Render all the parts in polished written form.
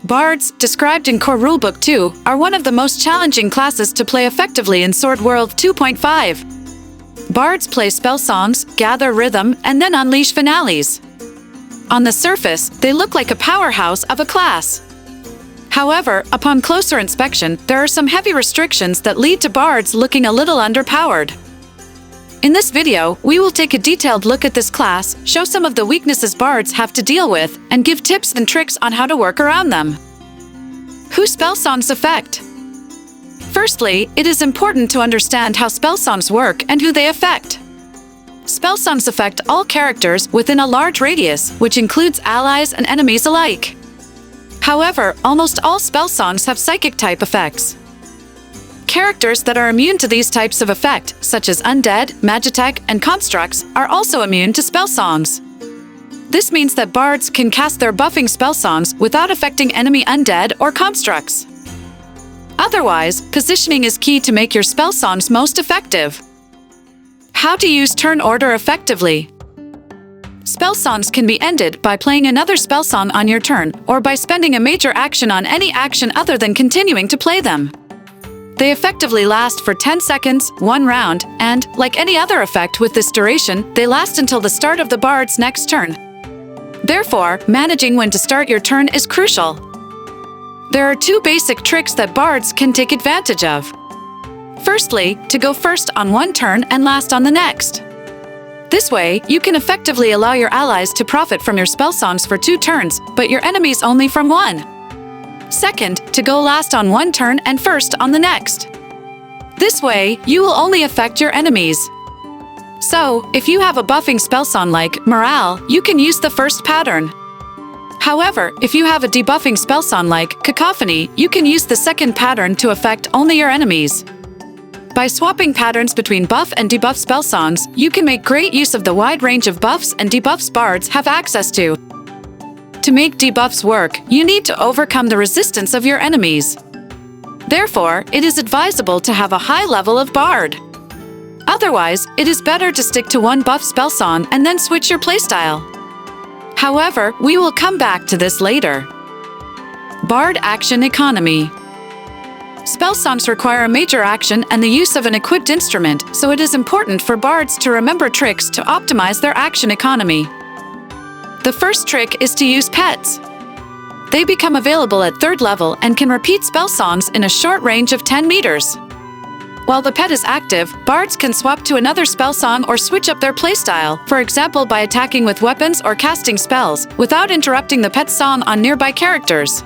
Bards, described in Core Rulebook 2, are one of the most challenging classes to play effectively in Sword World 2.5. Bards play spell songs, gather rhythm, and then unleash finales. On the surface, they look like a powerhouse of a class. However, upon closer inspection, there are some heavy restrictions that lead to bards looking a little underpowered. In this video, we will take a detailed look at this class, show some of the weaknesses bards have to deal with, and give tips and tricks on how to work around them. Who spell songs affect? Firstly, it is important to understand how spell songs work and who they affect. Spell songs affect all characters within a large radius, which includes allies and enemies alike. However, almost all spell songs have psychic-type effects. Characters that are immune to these types of effect, such as undead, magitech, and constructs, are also immune to spell songs. This means that bards can cast their buffing spell songs without affecting enemy undead or constructs. Otherwise, positioning is key to make your spell songs most effective. How to use turn order effectively. Spell songs can be ended by playing another spell song on your turn, or by spending a major action on any action other than continuing to play them. They effectively last for 10 seconds, 1 round, and, like any other effect with this duration, they last until the start of the bard's next turn. Therefore, managing when to start your turn is crucial. There are 2 basic tricks that bards can take advantage of. Firstly, to go first on one turn and last on the next. This way, you can effectively allow your allies to profit from your spell songs for 2 turns, but your enemies only from 1. Second, to go last on one turn and first on the next. This way, you will only affect your enemies. So, if you have a buffing spell song like Morale, you can use the first pattern. However, if you have a debuffing spell song like Cacophony, you can use the second pattern to affect only your enemies. By swapping patterns between buff and debuff spell songs, you can make great use of the wide range of buffs and debuffs bards have access to. To make debuffs work, you need to overcome the resistance of your enemies. Therefore, it is advisable to have a high level of bard. Otherwise, it is better to stick to one buff spell song and then switch your playstyle. However, we will come back to this later. Bard action economy. Spell songs require a major action and the use of an equipped instrument, so it is important for bards to remember tricks to optimize their action economy. The first trick is to use pets. They become available at 3rd level and can repeat spell songs in a short range of 10 meters. While the pet is active, bards can swap to another spell song or switch up their playstyle, for example by attacking with weapons or casting spells, without interrupting the pet's song on nearby characters.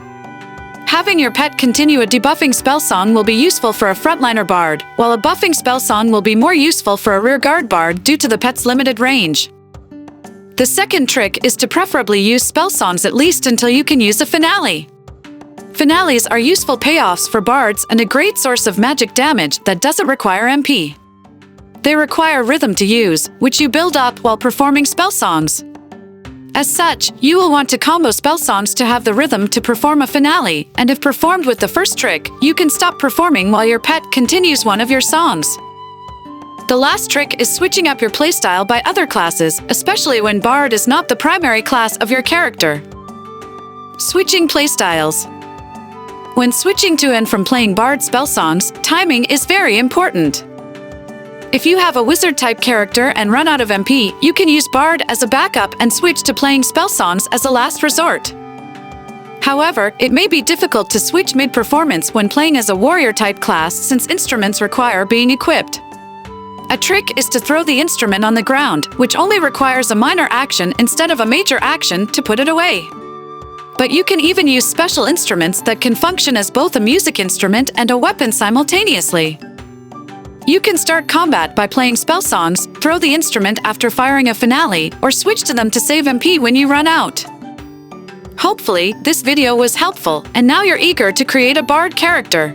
Having your pet continue a debuffing spell song will be useful for a frontliner bard, while a buffing spell song will be more useful for a rearguard bard due to the pet's limited range. The second trick is to preferably use spell songs at least until you can use a finale. Finales are useful payoffs for bards and a great source of magic damage that doesn't require MP. They require rhythm to use, which you build up while performing spell songs. As such, you will want to combo spell songs to have the rhythm to perform a finale, and if performed with the first trick, you can stop performing while your pet continues one of your songs. The last trick is switching up your playstyle by other classes, especially when bard is not the primary class of your character. Switching playstyles. When switching to and from playing bard spell songs, timing is very important. If you have a wizard-type character and run out of MP, you can use bard as a backup and switch to playing spell songs as a last resort. However, it may be difficult to switch mid-performance when playing as a warrior-type class since instruments require being equipped. A trick is to throw the instrument on the ground, which only requires a minor action instead of a major action to put it away. But you can even use special instruments that can function as both a music instrument and a weapon simultaneously. You can start combat by playing spell songs, throw the instrument after firing a finale, or switch to them to save MP when you run out. Hopefully, this video was helpful, and now you're eager to create a bard character.